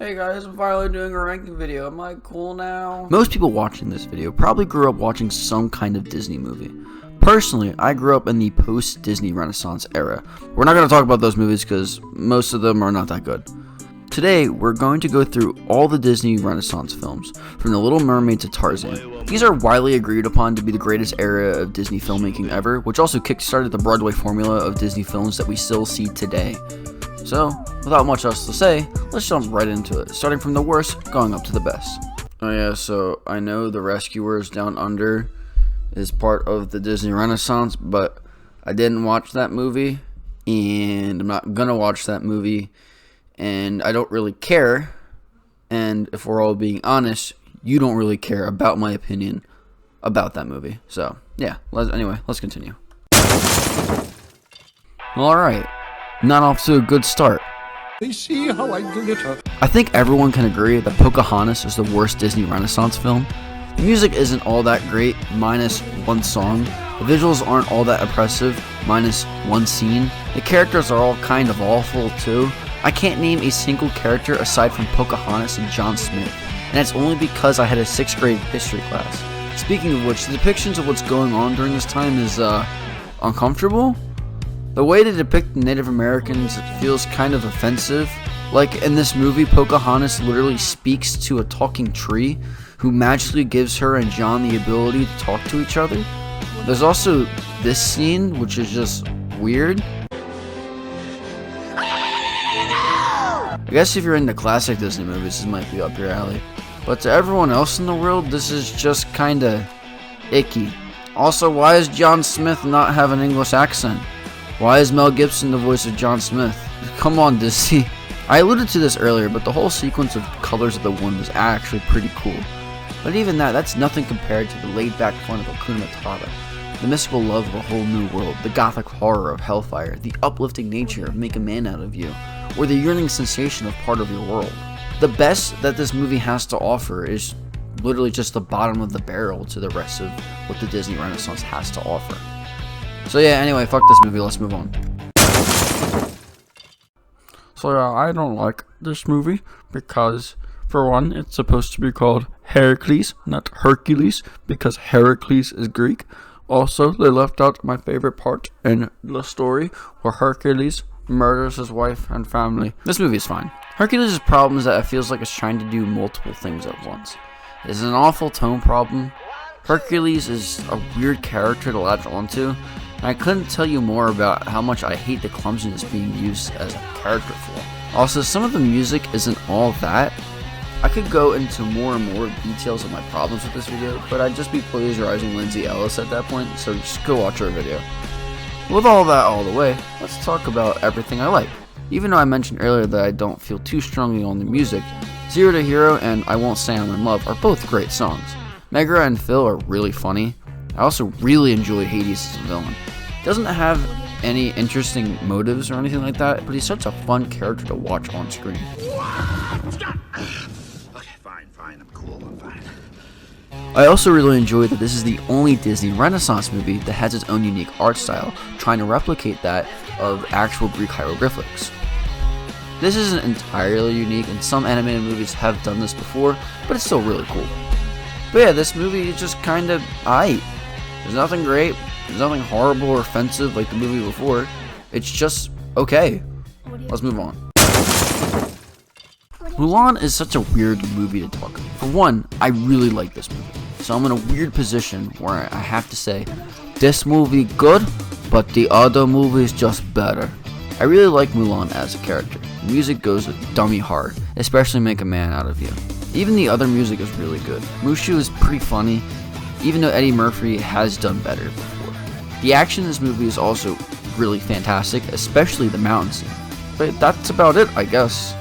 Hey guys, I'm finally doing a ranking video. Am I cool now? Most people watching this video probably grew up watching some kind of Disney movie. Personally, I grew up in the post-Disney Renaissance era. We're not going to talk about those movies because most of them are not that good. Today, we're going to go through all the Disney Renaissance films, from The Little Mermaid to Tarzan. These are widely agreed upon to be the greatest era of Disney filmmaking ever, which also kickstarted the Broadway formula of Disney films that we still see today. So, without much else to say, let's jump right into it, starting from the worst, going up to the best. Oh yeah, so I know The Rescuers Down Under is part of the Disney Renaissance, but I didn't watch that movie, and I'm not gonna watch that movie, and I don't really care, and if we're all being honest, you don't really care about my opinion about that movie. So, yeah, let's continue. Alright. Not off to a good start. They see how I glitter. I think everyone can agree that Pocahontas is the worst Disney Renaissance film. The music isn't all that great, minus one song. The visuals aren't all that impressive, minus one scene. The characters are all kind of awful too. I can't name a single character aside from Pocahontas and John Smith, and that's only because I had a 6th grade history class. Speaking of which, the depictions of what's going on during this time is, uncomfortable. The way they depict Native Americans feels kind of offensive. Like in this movie, Pocahontas literally speaks to a talking tree who magically gives her and John the ability to talk to each other. There's also this scene, which is just weird. I guess if you're into classic Disney movies, this might be up your alley. But to everyone else in the world, this is just kinda icky. Also, why does John Smith not have an English accent? Why is Mel Gibson the voice of John Smith? Come on, Disney. I alluded to this earlier, but the whole sequence of Colors of the Wind was actually pretty cool. But even that's nothing compared to the laid-back fun of Hakuna Matata, the mystical love of a whole new world, the gothic horror of Hellfire, the uplifting nature of Make a Man Out of You, or the yearning sensation of part of your world. The best that this movie has to offer is literally just the bottom of the barrel to the rest of what the Disney Renaissance has to offer. So yeah, anyway, fuck this movie, let's move on. So yeah, I don't like this movie because, for one, it's supposed to be called Hercules, not Hercules, because Hercules is Greek. Also, they left out my favorite part in the story where Hercules murders his wife and family. This movie is fine. Hercules' problem is that it feels like it's trying to do multiple things at once. It's an awful tone problem. Hercules is a weird character to latch onto. I couldn't tell you more about how much I hate the clumsiness being used as a character flaw. Also, some of the music isn't all that. I could go into more and more details of my problems with this video, but I'd just be plagiarizing Lindsay Ellis at that point, so just go watch her video. With all that all the way, let's talk about everything I like. Even though I mentioned earlier that I don't feel too strongly on the music, Zero to Hero and I Won't Say I'm in Love are both great songs. Megra and Phil are really funny. I also really enjoy Hades as a villain. Doesn't have any interesting motives or anything like that, but he's such a fun character to watch on screen. Okay, fine, I'm cool, I'm fine. I also really enjoy that this is the only Disney Renaissance movie that has its own unique art style, trying to replicate that of actual Greek hieroglyphics. This isn't entirely unique, and some animated movies have done this before, but it's still really cool. But yeah, this movie is just kind of aight. There's nothing great. There's nothing horrible or offensive like the movie before. It's just okay. Let's move on. Mulan is such a weird movie to talk about. For one, I really like this movie. So I'm in a weird position where I have to say, this movie good, but the other movie is just better. I really like Mulan as a character. The music goes dummy hard, especially Make a Man Out of You. Even the other music is really good. Mushu is pretty funny, even though Eddie Murphy has done better before. The action in this movie is also really fantastic, especially the mountain scene. But that's about it, I guess.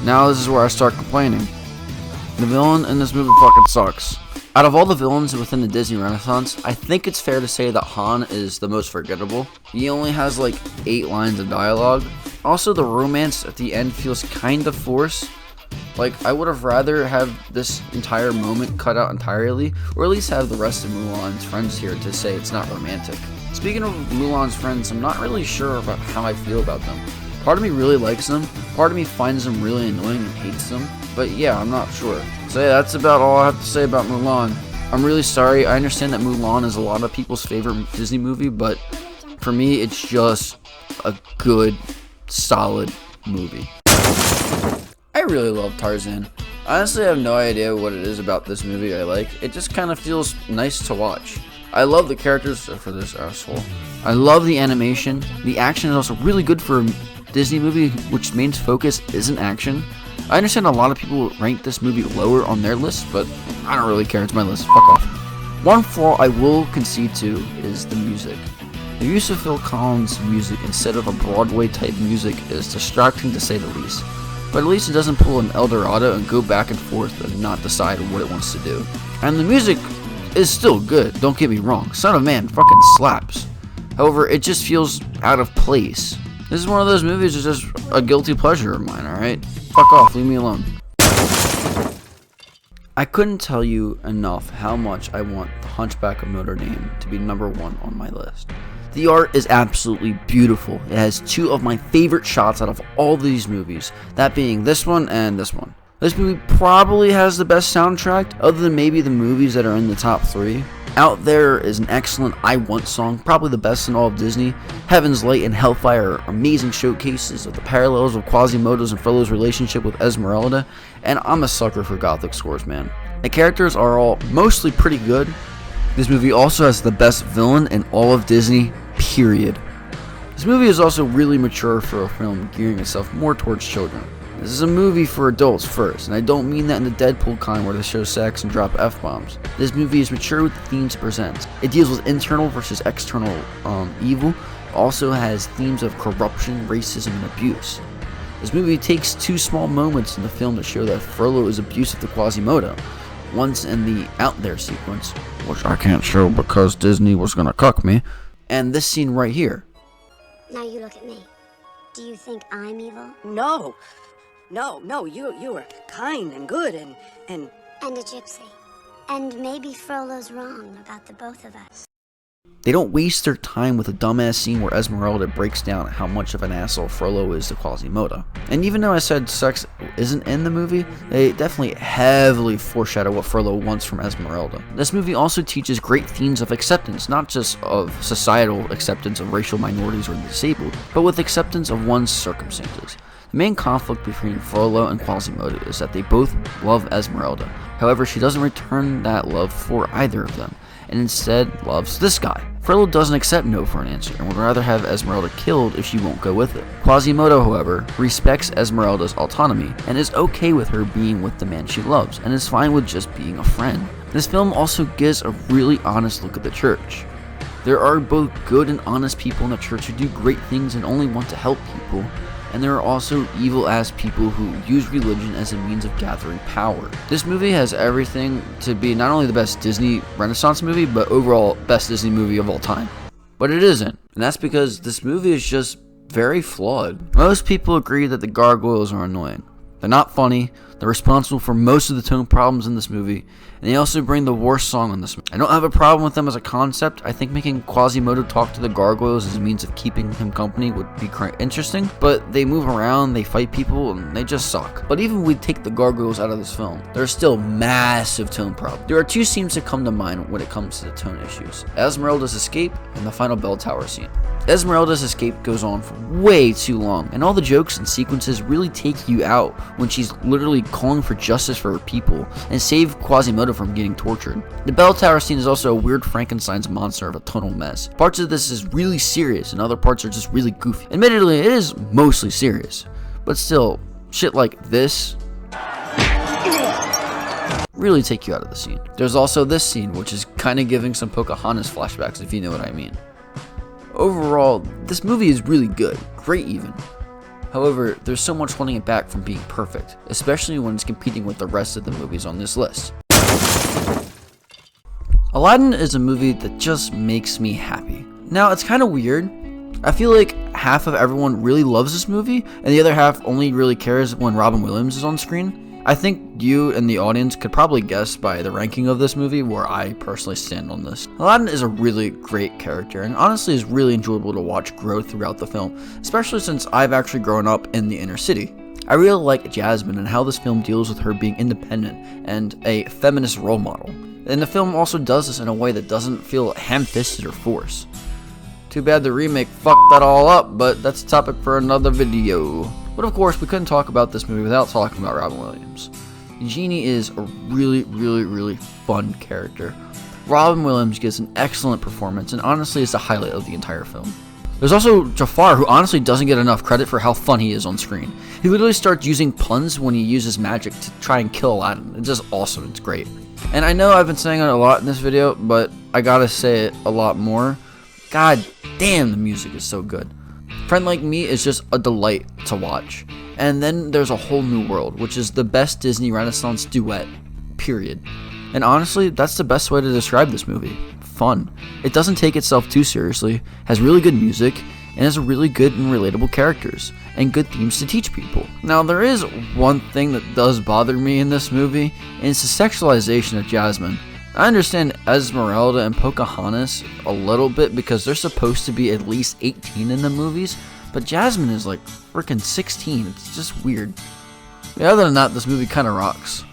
Now this is where I start complaining. The villain in this movie fucking sucks. Out of all the villains within the Disney Renaissance, I think it's fair to say that Han is the most forgettable. He only has like 8 lines of dialogue. Also, the romance at the end feels kind of forced. Like, I would have rather have this entire moment cut out entirely, or at least have the rest of Mulan's friends here to say it's not romantic. Speaking of Mulan's friends, I'm not really sure about how I feel about them. Part of me really likes them, part of me finds them really annoying and hates them, but yeah, I'm not sure. So yeah, that's about all I have to say about Mulan. I'm really sorry, I understand that Mulan is a lot of people's favorite Disney movie, but for me, it's just a good, solid movie. I really love Tarzan. Honestly, I have no idea what it is about this movie I like. It just kind of feels nice to watch. I love the characters for this asshole. I love the animation. The action is also really good for a Disney movie which main focus isn't action. I understand a lot of people rank this movie lower on their list, but I don't really care. It's my list. Fuck off. One flaw I will concede to is the music. The use of Phil Collins' music instead of a Broadway type music is distracting to say the least. But at least it doesn't pull an El Dorado and go back and forth and not decide what it wants to do. And the music is still good, don't get me wrong. Son of Man fucking slaps. However, it just feels out of place. This is one of those movies that's just a guilty pleasure of mine, alright? Fuck off, leave me alone. I couldn't tell you enough how much I want The Hunchback of Notre Dame to be #1 on my list. The art is absolutely beautiful. It has two of my favorite shots out of all these movies, that being this one and this one. This movie probably has the best soundtrack, other than maybe the movies that are in the top 3. Out There is an excellent I Want song, probably the best in all of Disney. Heaven's Light and Hellfire are amazing showcases of the parallels of Quasimodo's and Frollo's relationship with Esmeralda, and I'm a sucker for gothic scores, man. The characters are all mostly pretty good. This movie also has the best villain in all of Disney, period. This movie is also really mature for a film gearing itself more towards children. This is a movie for adults first, and I don't mean that in the Deadpool kind where they show sex and drop F-bombs. This movie is mature with the themes it presents. It deals with internal versus external evil, also has themes of corruption, racism, and abuse. This movie takes 2 small moments in the film to show that Frollo is abusive to Quasimodo. Once in the Out There sequence, which I can't show because Disney was gonna cuck me, and this scene right here. Now you look at me. Do you think I'm evil? No, you are kind and good and... And a gypsy. And maybe Frollo's wrong about the both of us. They don't waste their time with a dumbass scene where Esmeralda breaks down how much of an asshole Frollo is to Quasimodo. And even though I said sex isn't in the movie, they definitely heavily foreshadow what Frollo wants from Esmeralda. This movie also teaches great themes of acceptance, not just of societal acceptance of racial minorities or the disabled, but with acceptance of one's circumstances. The main conflict between Frollo and Quasimodo is that they both love Esmeralda. However, she doesn't return that love for either of them, and instead loves this guy. Frollo doesn't accept no for an answer and would rather have Esmeralda killed if she won't go with it. Quasimodo, however, respects Esmeralda's autonomy and is okay with her being with the man she loves and is fine with just being a friend. This film also gives a really honest look at the church. There are both good and honest people in the church who do great things and only want to help people, and there are also evil-ass people who use religion as a means of gathering power. This movie has everything to be not only the best Disney Renaissance movie, but overall best Disney movie of all time. But it isn't, and that's because this movie is just very flawed. Most people agree that the gargoyles are annoying. They're not funny, they're responsible for most of the tone problems in this movie, and they also bring the worst song in this movie. I don't have a problem with them as a concept. I think making Quasimodo talk to the gargoyles as a means of keeping him company would be quite interesting, but they move around, they fight people, and they just suck. But even if we take the gargoyles out of this film, there's still massive tone problems. There are 2 scenes that come to mind when it comes to the tone issues: Esmeralda's escape and the final bell tower scene. Esmeralda's escape goes on for way too long, and all the jokes and sequences really take you out when she's literally calling for justice for her people and save Quasimodo from getting tortured. The bell tower scene is also a weird Frankenstein's monster of a total mess. Parts of this is really serious and other parts are just really goofy. Admittedly, it is mostly serious, but still, shit like this really take you out of the scene. There's also this scene, which is kind of giving some Pocahontas flashbacks, if you know what I mean. Overall, this movie is really good, great even. However, there's so much holding it back from being perfect, especially when it's competing with the rest of the movies on this list. Aladdin is a movie that just makes me happy. Now, it's kind of weird. I feel like half of everyone really loves this movie, and the other half only really cares when Robin Williams is on screen. I think you and the audience could probably guess by the ranking of this movie where I personally stand on this. Aladdin is a really great character and honestly is really enjoyable to watch grow throughout the film, especially since I've actually grown up in the inner city. I really like Jasmine and how this film deals with her being independent and a feminist role model. And the film also does this in a way that doesn't feel ham-fisted or forced. Too bad the remake fucked that all up, but that's a topic for another video. But of course, we couldn't talk about this movie without talking about Robin Williams. Genie is a really fun character. Robin Williams gives an excellent performance and honestly is the highlight of the entire film. There's also Jafar, who honestly doesn't get enough credit for how fun he is on screen. He literally starts using puns when he uses magic to try and kill Aladdin. It's just awesome, it's great. And I know I've been saying it a lot in this video, but I gotta say it a lot more. God damn, the music is so good. Friend Like Me is just a delight to watch. And then there's A Whole New World, which is the best Disney Renaissance duet, period. And honestly, that's the best way to describe this movie. Fun. It doesn't take itself too seriously, has really good music, and has really good and relatable characters, and good themes to teach people. Now, there is one thing that does bother me in this movie, and it's the sexualization of Jasmine. I understand Esmeralda and Pocahontas a little bit because they're supposed to be at least 18 in the movies, but Jasmine is like freaking 16. It's just weird. Yeah, other than that, this movie kind of rocks.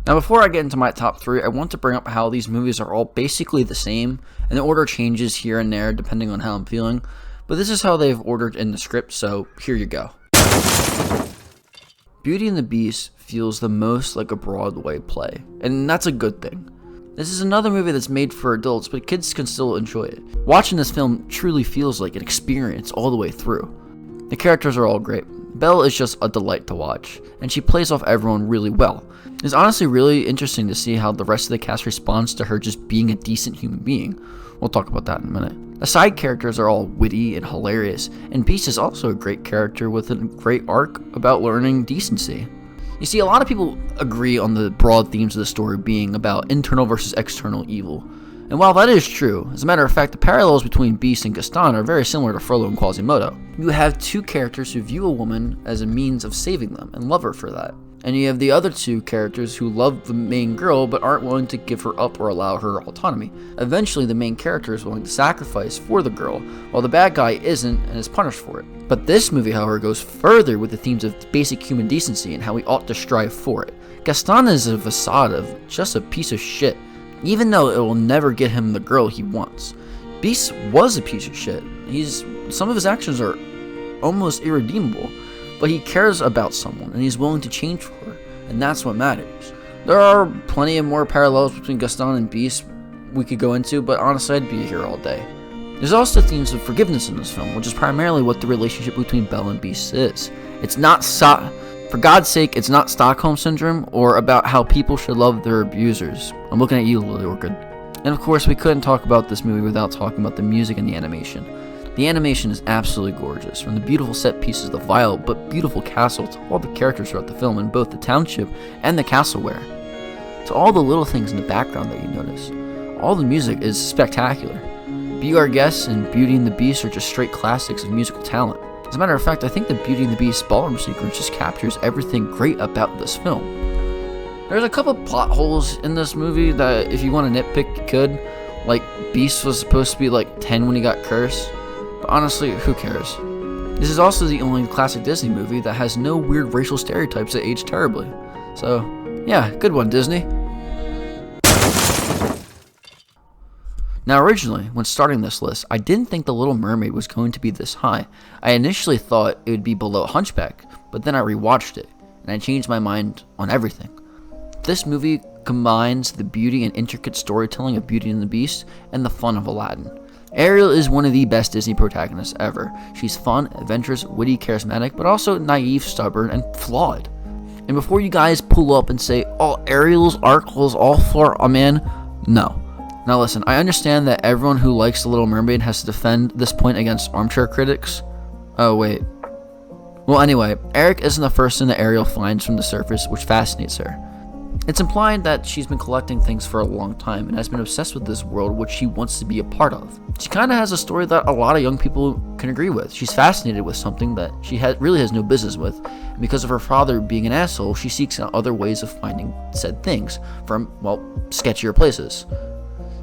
Now, before I get into my top 3, I want to bring up how these movies are all basically the same, and the order changes here and there depending on how I'm feeling, but this is how they've ordered in the script, so here you go. Beauty and the Beast feels the most like a Broadway play, and that's a good thing. This is another movie that's made for adults, but kids can still enjoy it. Watching this film truly feels like an experience all the way through. The characters are all great. Belle is just a delight to watch, and she plays off everyone really well. It's honestly really interesting to see how the rest of the cast responds to her just being a decent human being. We'll talk about that in a minute. The side characters are all witty and hilarious, and Beast is also a great character with a great arc about learning decency. You see, a lot of people agree on the broad themes of the story being about internal versus external evil. And while that is true, as a matter of fact, the parallels between Beast and Gaston are very similar to Frollo and Quasimodo. You have two characters who view a woman as a means of saving them and love her for that. And you have the other two characters who love the main girl but aren't willing to give her up or allow her autonomy. Eventually, the main character is willing to sacrifice for the girl, while the bad guy isn't and is punished for it. But this movie, however, goes further with the themes of basic human decency and how we ought to strive for it. Gaston is a facade of just a piece of shit, even though it will never get him the girl he wants. Beast was a piece of shit. Some of his actions are almost irredeemable, but he cares about someone and he's willing to change for her, and that's what matters. There are plenty of more parallels between Gaston and Beast we could go into, but honestly, I'd be here all day. There's also themes of forgiveness in this film, which is primarily what the relationship between Belle and Beast is. It's not for God's sake, it's not Stockholm Syndrome or about how people should love their abusers. I'm looking at you, Lily Orchid. And of course, we couldn't talk about this movie without talking about the music and the animation. The animation is absolutely gorgeous, from the beautiful set pieces, the vile but beautiful castle, to all the characters throughout the film in both the township and the castleware, to all the little things in the background that you notice. All the music is spectacular. Be Our Guest and Beauty and the Beast are just straight classics of musical talent. As a matter of fact, I think the Beauty and the Beast ballroom sequence just captures everything great about this film. There's a couple plot holes in this movie that if you want to nitpick, you could. Like, Beast was supposed to be like 10 when he got cursed. But honestly, who cares? This is also the only classic Disney movie that has no weird racial stereotypes that age terribly. So, yeah, good one, Disney. Now, originally, when starting this list, I didn't think The Little Mermaid was going to be this high. I initially thought it would be below Hunchback, but then I rewatched it, and I changed my mind on everything. This movie combines the beauty and intricate storytelling of Beauty and the Beast and the fun of Aladdin. Ariel is one of the best Disney protagonists ever. She's fun, adventurous, witty, charismatic, but also naive, stubborn, and flawed. And before you guys pull up and say, oh, Ariel's arc was all for a man, no. Now listen, I understand that everyone who likes The Little Mermaid has to defend this point against armchair critics. Oh, wait. Well, anyway, Eric isn't the first thing that Ariel finds from the surface, which fascinates her. It's implied that she's been collecting things for a long time and has been obsessed with this world which she wants to be a part of. She kind of has a story that a lot of young people can agree with. She's fascinated with something that she really has no business with, and because of her father being an asshole, she seeks out other ways of finding said things from, well, sketchier places.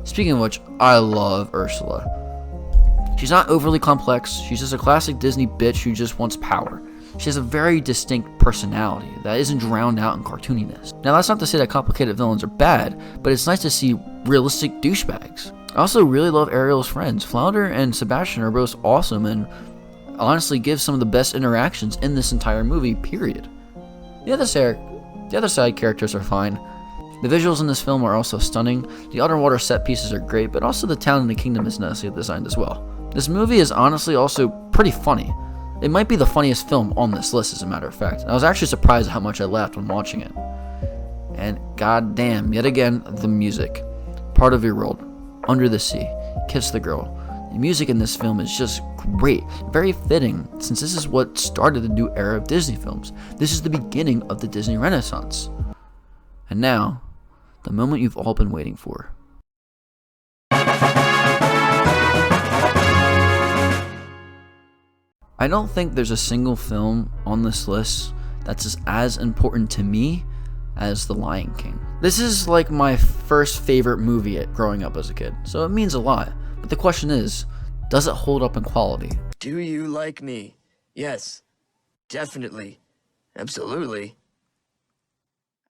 Speaking of which, I love Ursula. She's not overly complex, she's just a classic Disney bitch who just wants power. She has a very distinct personality that isn't drowned out in cartooniness. Now, that's not to say that complicated villains are bad, but it's nice to see realistic douchebags. I also really love Ariel's friends. Flounder and Sebastian are both awesome and honestly give some of the best interactions in this entire movie, period. The other side characters are fine. The visuals in this film are also stunning. The underwater set pieces are great, but also the town and the kingdom is nicely designed as well. This movie is honestly also pretty funny. It might be the funniest film on this list, as a matter of fact. I was actually surprised at how much I laughed when watching it. And goddamn, yet again, the music. Part of Your World, Under the Sea, Kiss the Girl. The music in this film is just great, very fitting, since this is what started the new era of Disney films. This is the beginning of the Disney Renaissance. And now, the moment you've all been waiting for. I don't think there's a single film on this list that's as important to me as The Lion King. This is like my first favorite movie growing up as a kid, so it means a lot. But the question is, does it hold up in quality? Do you like me? Yes. Definitely. Absolutely.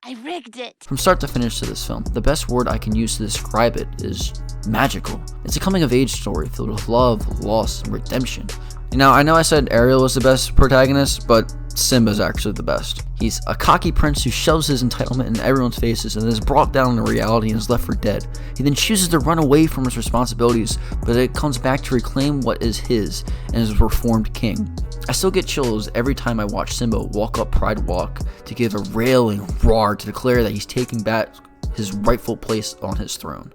I rigged it. From start to finish to this film, the best word I can use to describe it is magical. It's a coming-of-age story filled with love, loss, and redemption. Now, I know I said Ariel was the best protagonist, but Simba's actually the best. He's a cocky prince who shoves his entitlement in everyone's faces and is brought down to reality and is left for dead. He then chooses to run away from his responsibilities, but it comes back to reclaim what is his and is a reformed king. I still get chills every time I watch Simba walk up Pride Walk to give a railing roar to declare that he's taking back his rightful place on his throne.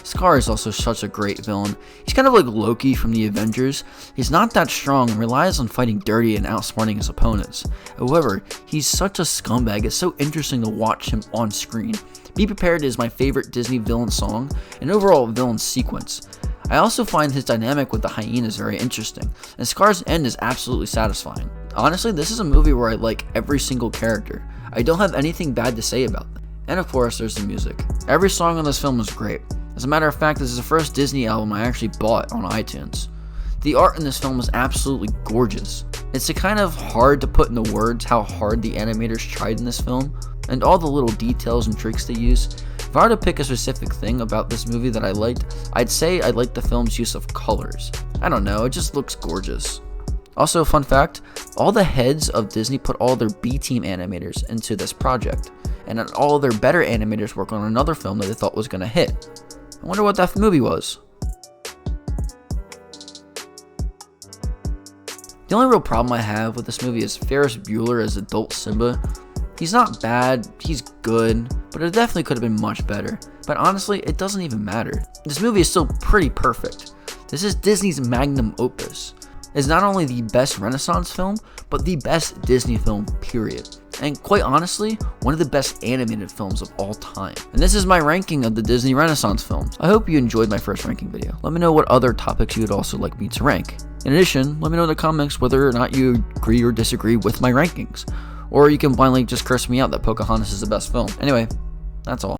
Scar is also such a great villain. He's kind of like Loki from the Avengers. He's not that strong and relies on fighting dirty and outsmarting his opponents. However, he's such a scumbag, it's so interesting to watch him on screen. Be Prepared is my favorite Disney villain song and overall villain sequence. I also find his dynamic with the hyenas very interesting, and Scar's end is absolutely satisfying. Honestly, this is a movie where I like every single character. I don't have anything bad to say about them. And of course, there's the music. Every song on this film is great. As a matter of fact, this is the first Disney album I actually bought on iTunes. The art in this film is absolutely gorgeous. It's kind of hard to put into words how hard the animators tried in this film, and all the little details and tricks they use. If I were to pick a specific thing about this movie that I liked, I'd say I liked the film's use of colors. I don't know, it just looks gorgeous. Also, fun fact, all the heads of Disney put all their B-team animators into this project, and all their better animators work on another film that they thought was going to hit. I wonder what that movie was. The only real problem I have with this movie is Ferris Bueller as adult Simba. He's not bad, he's good, but it definitely could have been much better. But honestly, it doesn't even matter. This movie is still pretty perfect. This is Disney's magnum opus. It's not only the best Renaissance film, but the best Disney film, period. And quite honestly, one of the best animated films of all time. And this is my ranking of the Disney Renaissance films. I hope you enjoyed my first ranking video. Let me know what other topics you would also like me to rank. In addition, let me know in the comments whether or not you agree or disagree with my rankings. Or you can blindly just curse me out that Pocahontas is the best film. Anyway, that's all.